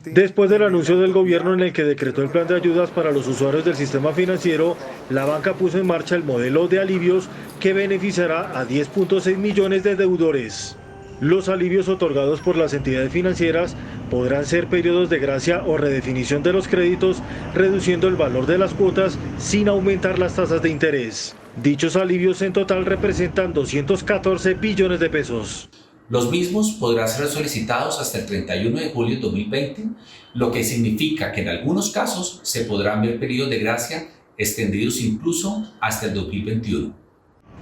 Después del anuncio del gobierno en el que decretó el plan de ayudas para los usuarios del sistema financiero, la banca puso en marcha el modelo de alivios que beneficiará a 10.6 millones de deudores. Los alivios otorgados por las entidades financieras podrán ser periodos de gracia o redefinición de los créditos, reduciendo el valor de las cuotas sin aumentar las tasas de interés. Dichos alivios en total representan 214 billones de pesos. Los mismos podrán ser solicitados hasta el 31 de julio de 2020, lo que significa que en algunos casos se podrán ver periodos de gracia extendidos incluso hasta el 2021.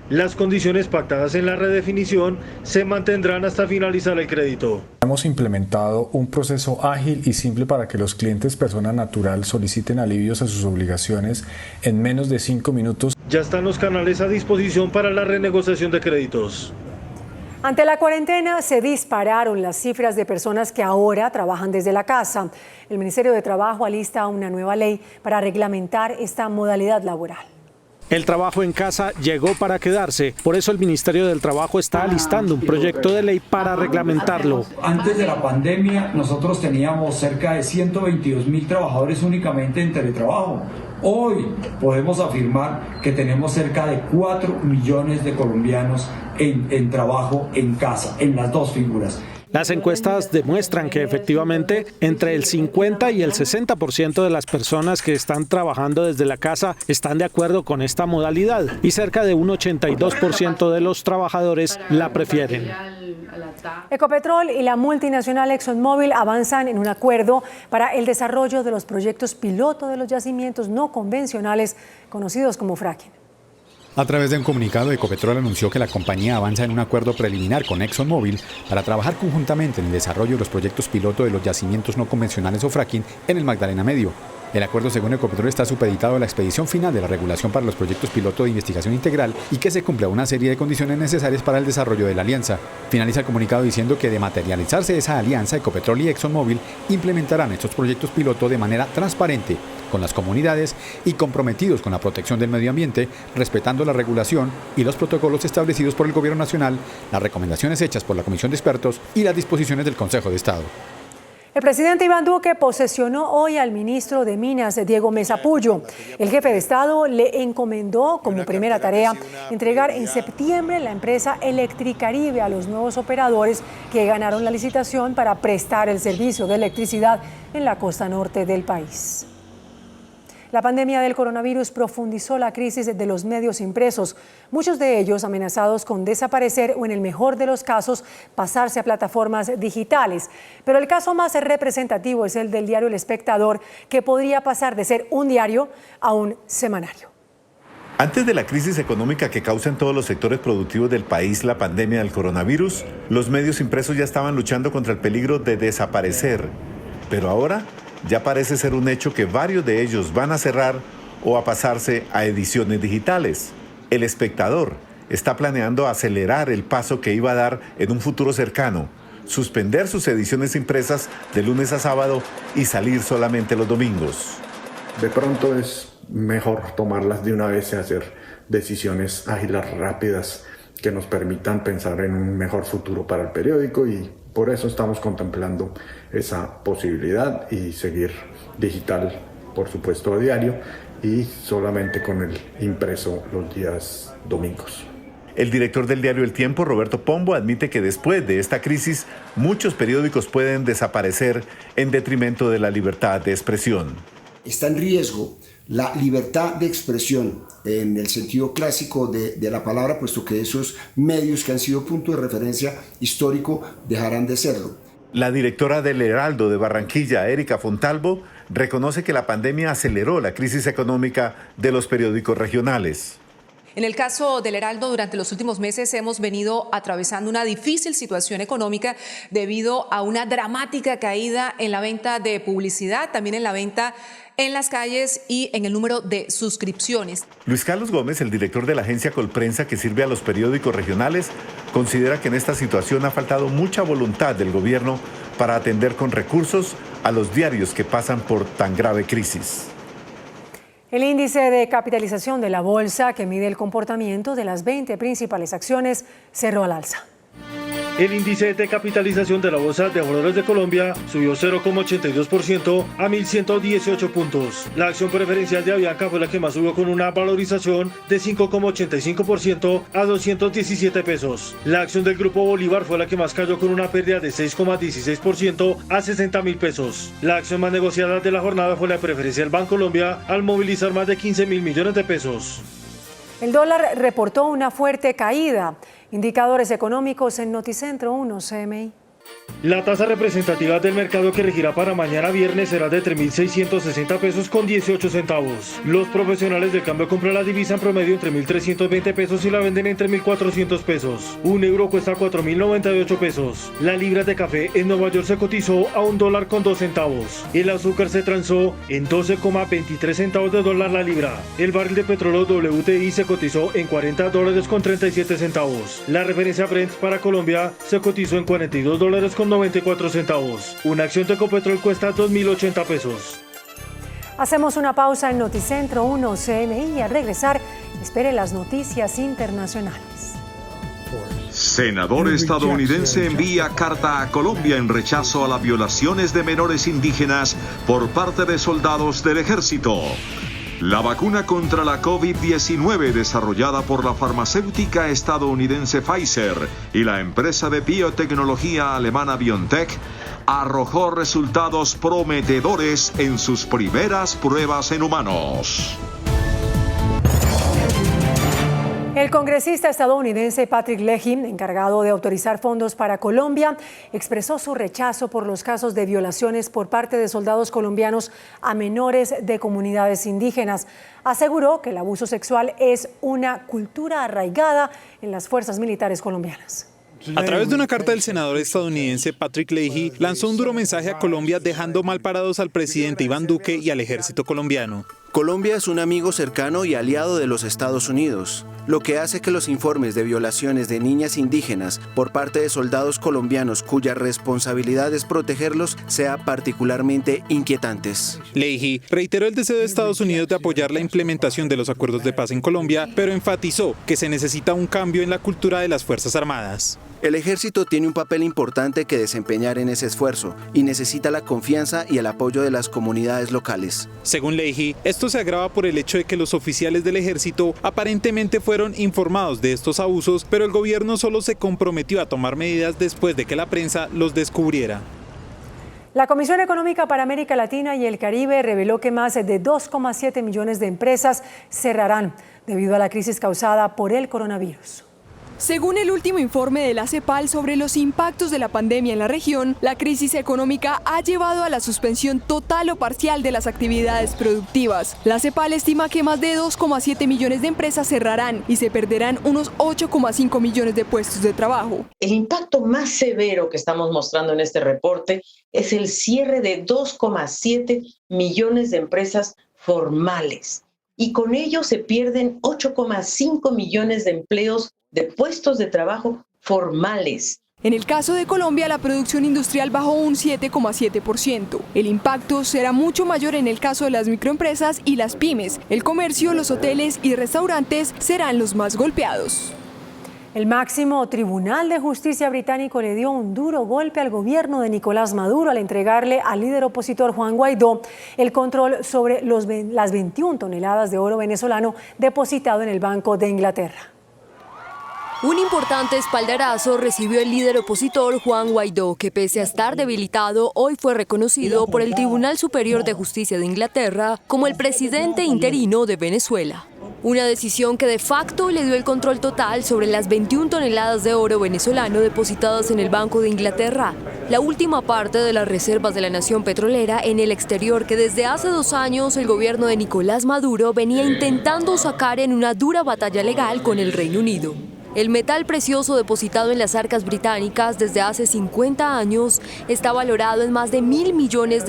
Las condiciones pactadas en la redefinición se mantendrán hasta finalizar el crédito. Hemos implementado un proceso ágil y simple para que los clientes persona natural soliciten alivios a sus obligaciones en menos de 5 minutos. Ya están los canales a disposición para la renegociación de créditos. Ante la cuarentena se dispararon las cifras de personas que ahora trabajan desde la casa. El Ministerio de Trabajo alista una nueva ley para reglamentar esta modalidad laboral. El trabajo en casa llegó para quedarse, por eso el Ministerio del Trabajo está alistando un proyecto de ley para reglamentarlo. Antes de la pandemia nosotros teníamos cerca de 122.000 trabajadores únicamente en teletrabajo. Hoy podemos afirmar que tenemos cerca de 4 millones de colombianos en trabajo en casa, en las dos figuras. Las encuestas demuestran que efectivamente entre el 50 y el 60% de las personas que están trabajando desde la casa están de acuerdo con esta modalidad y cerca de un 82% de los trabajadores la prefieren. Ecopetrol y la multinacional ExxonMobil avanzan en un acuerdo para el desarrollo de los proyectos piloto de los yacimientos no convencionales conocidos como fracking. A través de un comunicado, Ecopetrol anunció que la compañía avanza en un acuerdo preliminar con ExxonMobil para trabajar conjuntamente en el desarrollo de los proyectos piloto de los yacimientos no convencionales o fracking en el Magdalena Medio. El acuerdo, según Ecopetrol, está supeditado a la expedición final de la regulación para los proyectos piloto de investigación integral y que se cumpla una serie de condiciones necesarias para el desarrollo de la alianza. Finaliza el comunicado diciendo que de materializarse esa alianza, Ecopetrol y ExxonMobil implementarán estos proyectos piloto de manera transparente con las comunidades y comprometidos con la protección del medio ambiente, respetando la regulación y los protocolos establecidos por el Gobierno Nacional, las recomendaciones hechas por la Comisión de Expertos y las disposiciones del Consejo de Estado. El presidente Iván Duque posesionó hoy al ministro de Minas, Diego Mesa Puyo. El jefe de Estado le encomendó como primera tarea entregar en septiembre la empresa Electricaribe a los nuevos operadores que ganaron la licitación para prestar el servicio de electricidad en la costa norte del país. La pandemia del coronavirus profundizó la crisis de los medios impresos, muchos de ellos amenazados con desaparecer o, en el mejor de los casos, pasarse a plataformas digitales. Pero el caso más representativo es el del diario El Espectador, que podría pasar de ser un diario a un semanario. Antes de la crisis económica que causa en todos los sectores productivos del país la pandemia del coronavirus, los medios impresos ya estaban luchando contra el peligro de desaparecer. Pero ahora ya parece ser un hecho que varios de ellos van a cerrar o a pasarse a ediciones digitales. El Espectador está planeando acelerar el paso que iba a dar en un futuro cercano, suspender sus ediciones impresas de lunes a sábado y salir solamente los domingos. De pronto es mejor tomarlas de una vez y hacer decisiones ágiles, rápidas, que nos permitan pensar en un mejor futuro para el periódico, y por eso estamos contemplando esa posibilidad y seguir digital, por supuesto, a diario, y solamente con el impreso los días domingos. El director del diario El Tiempo, Roberto Pombo, admite que después de esta crisis, muchos periódicos pueden desaparecer en detrimento de la libertad de expresión. Está en riesgo la libertad de expresión en el sentido clásico de la palabra, puesto que esos medios que han sido punto de referencia histórico dejarán de serlo. La directora del Heraldo de Barranquilla, Erika Fontalvo, reconoce que la pandemia aceleró la crisis económica de los periódicos regionales. En el caso del Heraldo, durante los últimos meses hemos venido atravesando una difícil situación económica debido a una dramática caída en la venta de publicidad, también en la venta en las calles y en el número de suscripciones. Luis Carlos Gómez, el director de la agencia Colprensa que sirve a los periódicos regionales, considera que en esta situación ha faltado mucha voluntad del gobierno para atender con recursos a los diarios que pasan por tan grave crisis. El índice de capitalización de la bolsa, que mide el comportamiento de las 20 principales acciones, cerró al alza. El índice de capitalización de la Bolsa de Valores de Colombia subió 0,82% a 1.118 puntos. La acción preferencial de Avianca fue la que más subió con una valorización de 5,85% a 217 pesos. La acción del Grupo Bolívar fue la que más cayó con una pérdida de 6,16% a 60.000 pesos. La acción más negociada de la jornada fue la preferencial Bancolombia al movilizar más de 15.000 millones de pesos. El dólar reportó una fuerte caída. Indicadores económicos en Noticentro 1 CMI. La tasa representativa del mercado que regirá para mañana viernes será de 3.660 pesos con 18 centavos. Los profesionales del cambio compran la divisa en promedio entre 1.320 pesos y la venden entre 1.400 pesos. Un euro cuesta 4.098 pesos. La libra de café en Nueva York se cotizó a $1 con 2 centavos. El azúcar se transó en 12,23 centavos de dólar la libra. El barril de petróleo WTI se cotizó en $40 con 37 centavos. La referencia Brent para Colombia se cotizó en $42 con 94 centavos. Una acción de Ecopetrol cuesta 2.080 pesos. Hacemos una pausa en Noticentro 1 CMI y al regresar, espere las noticias internacionales. Senador estadounidense envía carta a Colombia en rechazo a las violaciones de menores indígenas por parte de soldados del ejército. La vacuna contra la COVID-19 desarrollada por la farmacéutica estadounidense Pfizer y la empresa de biotecnología alemana BioNTech arrojó resultados prometedores en sus primeras pruebas en humanos. El congresista estadounidense Patrick Leahy, encargado de autorizar fondos para Colombia, expresó su rechazo por los casos de violaciones por parte de soldados colombianos a menores de comunidades indígenas. Aseguró que el abuso sexual es una cultura arraigada en las fuerzas militares colombianas. A través de una carta del senador estadounidense Patrick Leahy lanzó un duro mensaje a Colombia dejando mal parados al presidente Iván Duque y al ejército colombiano. Colombia es un amigo cercano y aliado de los Estados Unidos, lo que hace que los informes de violaciones de niñas indígenas por parte de soldados colombianos cuya responsabilidad es protegerlos sea particularmente inquietantes. Leahy reiteró el deseo de Estados Unidos de apoyar la implementación de los acuerdos de paz en Colombia, pero enfatizó que se necesita un cambio en la cultura de las Fuerzas Armadas. El ejército tiene un papel importante que desempeñar en ese esfuerzo y necesita la confianza y el apoyo de las comunidades locales. Según Leahy, esto se agrava por el hecho de que los oficiales del ejército aparentemente fueron informados de estos abusos, pero el gobierno solo se comprometió a tomar medidas después de que la prensa los descubriera. La Comisión Económica para América Latina y el Caribe reveló que más de 2,7 millones de empresas cerrarán debido a la crisis causada por el coronavirus. Según el último informe de la CEPAL sobre los impactos de la pandemia en la región, la crisis económica ha llevado a la suspensión total o parcial de las actividades productivas. La CEPAL estima que más de 2,7 millones de empresas cerrarán y se perderán unos 8,5 millones de puestos de trabajo. El impacto más severo que estamos mostrando en este reporte es el cierre de 2,7 millones de empresas formales. Y con ello se pierden 8,5 millones de empleos de puestos de trabajo formales. En el caso de Colombia, la producción industrial bajó un 7,7%. El impacto será mucho mayor en el caso de las microempresas y las pymes. El comercio, los hoteles y restaurantes serán los más golpeados. El máximo tribunal de justicia británico le dio un duro golpe al gobierno de Nicolás Maduro al entregarle al líder opositor Juan Guaidó el control sobre las 21 toneladas de oro venezolano depositado en el Banco de Inglaterra. Un importante espaldarazo recibió el líder opositor Juan Guaidó, que pese a estar debilitado, hoy fue reconocido por el Tribunal Superior de Justicia de Inglaterra como el presidente interino de Venezuela. Una decisión que de facto le dio el control total sobre las 21 toneladas de oro venezolano depositadas en el Banco de Inglaterra, la última parte de las reservas de la nación petrolera en el exterior que desde hace 2 años el gobierno de Nicolás Maduro venía intentando sacar en una dura batalla legal con el Reino Unido. El metal precioso depositado en las arcas británicas desde hace 50 años está valorado en más de $1.000 millones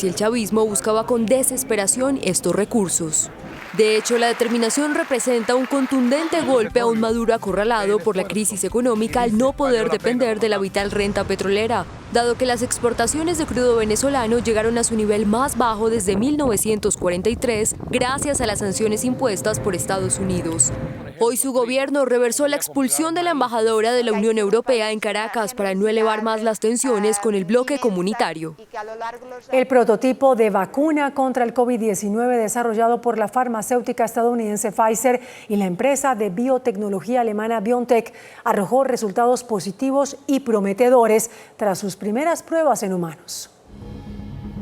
y el chavismo buscaba con desesperación estos recursos. De hecho, la determinación representa un contundente golpe a un Maduro acorralado por la crisis económica al no poder depender de la vital renta petrolera, dado que las exportaciones de crudo venezolano llegaron a su nivel más bajo desde 1943 gracias a las sanciones impuestas por Estados Unidos. Hoy su gobierno reversó la expulsión de la embajadora de la Unión Europea en Caracas para no elevar más las tensiones con el bloque comunitario. El prototipo de vacuna contra el COVID-19 desarrollado por la farmacéutica estadounidense Pfizer y la empresa de biotecnología alemana BioNTech arrojó resultados positivos y prometedores tras sus primeras pruebas en humanos.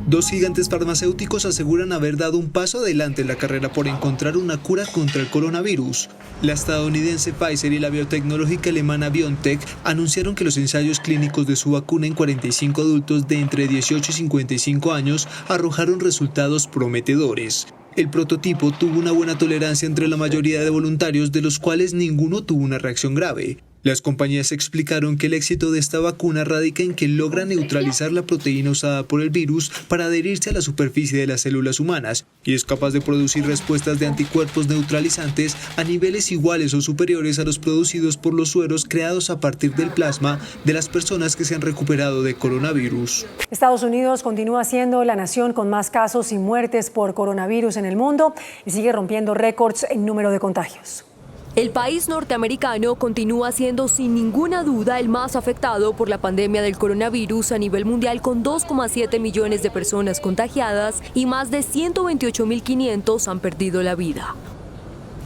Dos gigantes farmacéuticos aseguran haber dado un paso adelante en la carrera por encontrar una cura contra el coronavirus. La estadounidense Pfizer y la biotecnológica alemana BioNTech anunciaron que los ensayos clínicos de su vacuna en 45 adultos de entre 18 y 55 años arrojaron resultados prometedores. El prototipo tuvo una buena tolerancia entre la mayoría de voluntarios, de los cuales ninguno tuvo una reacción grave. Las compañías explicaron que el éxito de esta vacuna radica en que logra neutralizar la proteína usada por el virus para adherirse a la superficie de las células humanas y es capaz de producir respuestas de anticuerpos neutralizantes a niveles iguales o superiores a los producidos por los sueros creados a partir del plasma de las personas que se han recuperado de coronavirus. Estados Unidos continúa siendo la nación con más casos y muertes por coronavirus en el mundo y sigue rompiendo récords en número de contagios. El país norteamericano continúa siendo sin ninguna duda el más afectado por la pandemia del coronavirus a nivel mundial, con 2,7 millones de personas contagiadas y más de 128.500 han perdido la vida.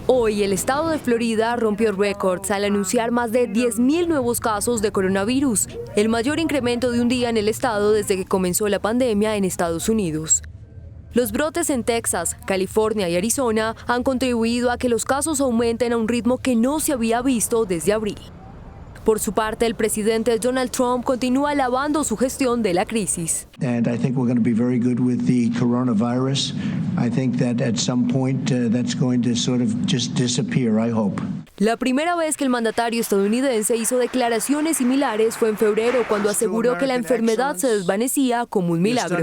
Hoy el estado de Florida rompió récords al anunciar más de 10.000 nuevos casos de coronavirus, el mayor incremento de un día en el estado desde que comenzó la pandemia en Estados Unidos. Los brotes en Texas, California y Arizona han contribuido a que los casos aumenten a un ritmo que no se había visto desde abril. Por su parte, el presidente Donald Trump continúa alabando su gestión de la crisis. And I think we're going to be very good with the coronavirus. I think that at some point that's going to sort of just disappear, I hope. La primera vez que el mandatario estadounidense hizo declaraciones similares fue en febrero, cuando aseguró que la enfermedad se desvanecía como un milagro.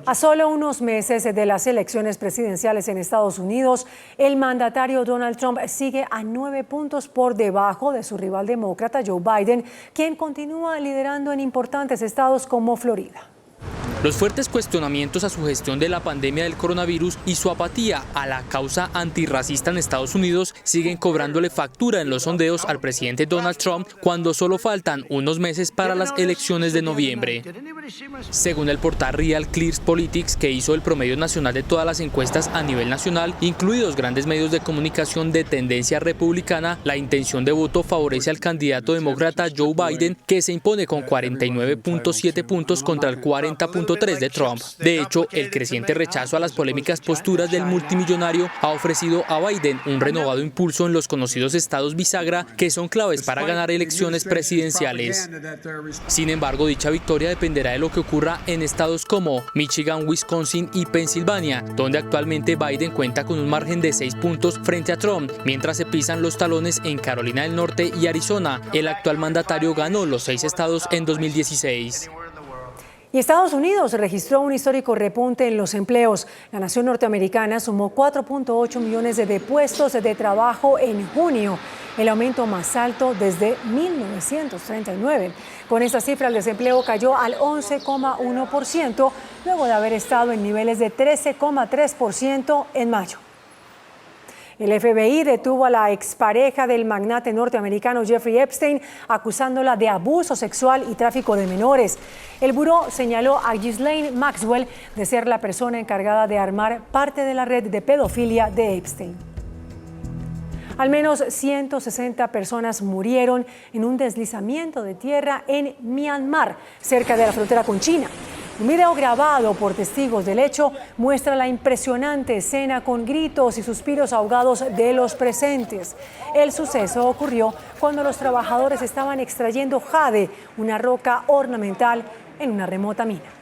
A solo unos meses de las elecciones presidenciales en Estados Unidos, el mandatario Donald Trump sigue a 9 puntos por debajo de su rival demócrata Joe Biden, quien continúa liderando en importantes estados como Florida. Los fuertes cuestionamientos a su gestión de la pandemia del coronavirus y su apatía a la causa antirracista en Estados Unidos siguen cobrándole factura en los sondeos al presidente Donald Trump cuando solo faltan unos meses para las elecciones de noviembre. Según el portal Real Clear Politics, que hizo el promedio nacional de todas las encuestas a nivel nacional, incluidos grandes medios de comunicación de tendencia republicana, la intención de voto favorece al candidato demócrata Joe Biden, que se impone con 49.7 puntos contra el 40.3 de Trump. De hecho, el creciente rechazo a las polémicas posturas del multimillonario ha ofrecido a Biden un renovado impulso en los conocidos estados bisagra, que son claves para ganar elecciones presidenciales. Sin embargo, dicha victoria dependerá de lo que ocurra en estados como Michigan, Wisconsin y Pensilvania, donde actualmente Biden cuenta con un margen de 6 puntos frente a Trump, mientras se pisan los talones en Carolina del Norte y Arizona. El actual mandatario ganó los 6 estados en 2016. Y Estados Unidos registró un histórico repunte en los empleos. La nación norteamericana sumó 4.8 millones de puestos de trabajo en junio, el aumento más alto desde 1939. Con esta cifra, el desempleo cayó al 11,1%, luego de haber estado en niveles de 13,3% en mayo. El FBI detuvo a la expareja del magnate norteamericano Jeffrey Epstein, acusándola de abuso sexual y tráfico de menores. El buró señaló a Ghislaine Maxwell de ser la persona encargada de armar parte de la red de pedofilia de Epstein. Al menos 160 personas murieron en un deslizamiento de tierra en Myanmar, cerca de la frontera con China. Un video grabado por testigos del hecho muestra la impresionante escena con gritos y suspiros ahogados de los presentes. El suceso ocurrió cuando los trabajadores estaban extrayendo jade, una roca ornamental, en una remota mina.